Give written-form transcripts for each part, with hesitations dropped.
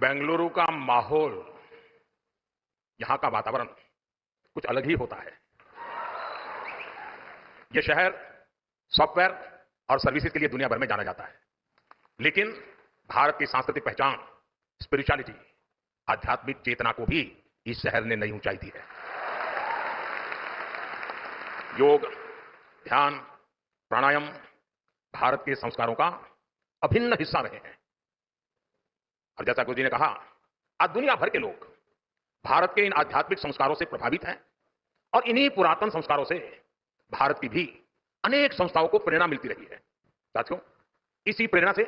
बेंगलुरु का माहौल, यहां का वातावरण कुछ अलग ही होता है। यह शहर सॉफ्टवेयर और सर्विसेज के लिए दुनिया भर में जाना जाता है, लेकिन भारत की सांस्कृतिक पहचान, स्पिरिचुअलिटी, आध्यात्मिक चेतना को भी इस शहर ने नई ऊंचाई दी है। योग, ध्यान, प्राणायाम भारत के संस्कारों का अभिन्न हिस्सा रहे हैं। और जैसा गुरु जी ने कहा, आज दुनिया भर के लोग भारत के इन आध्यात्मिक संस्कारों से प्रभावित हैं और इन्हीं पुरातन संस्कारों से भारत की भी अनेक संस्थाओं को प्रेरणा मिलती रही है। साथियों, इसी प्रेरणा से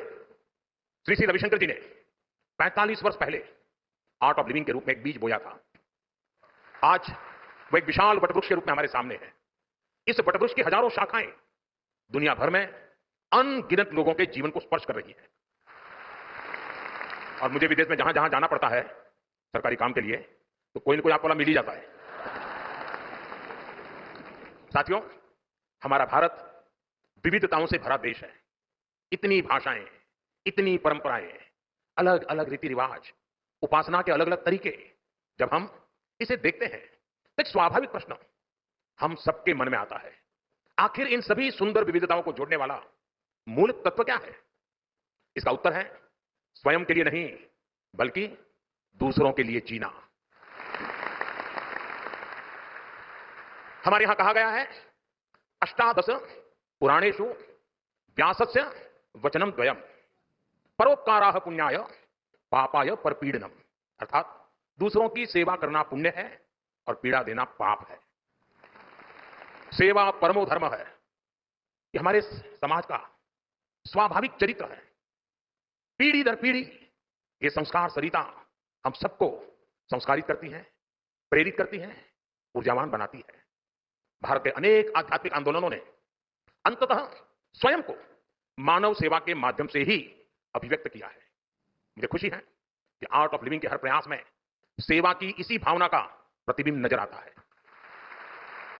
श्री श्री रविशंकर जी ने 45 वर्ष पहले आर्ट ऑफ लिविंग के रूप में एक बीज बोया था। आज वह एक विशाल वटवृक्ष के रूप में हमारे सामने है। इस वटवृक्ष की हजारों शाखाएं दुनिया भर में अनगिनत लोगों के जीवन को स्पर्श कर रही है। और मुझे विदेश में जहां जहां जाना पड़ता है सरकारी काम के लिए, तो कोई ना कोई आपको मिल ही जाता है। साथियों, हमारा भारत विविधताओं से भरा देश है। इतनी भाषाएं, इतनी परंपराएं, अलग अलग रीति रिवाज, उपासना के अलग अलग तरीके। जब हम इसे देखते हैं तो एक स्वाभाविक प्रश्न हम सबके मन में आता है, आखिर इन सभी सुंदर विविधताओं को जोड़ने वाला मूल तत्व क्या है? इसका उत्तर है स्वयं के लिए नहीं, बल्कि दूसरों के लिए जीना। हमारे यहां कहा गया है, अष्टादश पुराणेषु व्यासस्य वचनम द्वयम, परोपकाराः पुण्याय पापाय परपीडनम। अर्थात दूसरों की सेवा करना पुण्य है और पीड़ा देना पाप है। सेवा परमो धर्म है। यह हमारे समाज का स्वाभाविक चरित्र है। पीढ़ी दर पीढ़ी ये संस्कार सरिता हम सबको संस्कारित करती है, प्रेरित करती है, ऊर्जावान बनाती है। भारत के अनेक आध्यात्मिक आंदोलनों ने अंततः स्वयं को मानव सेवा के माध्यम से ही अभिव्यक्त किया है। मुझे खुशी है कि आर्ट ऑफ लिविंग के हर प्रयास में सेवा की इसी भावना का प्रतिबिंब नजर आता है।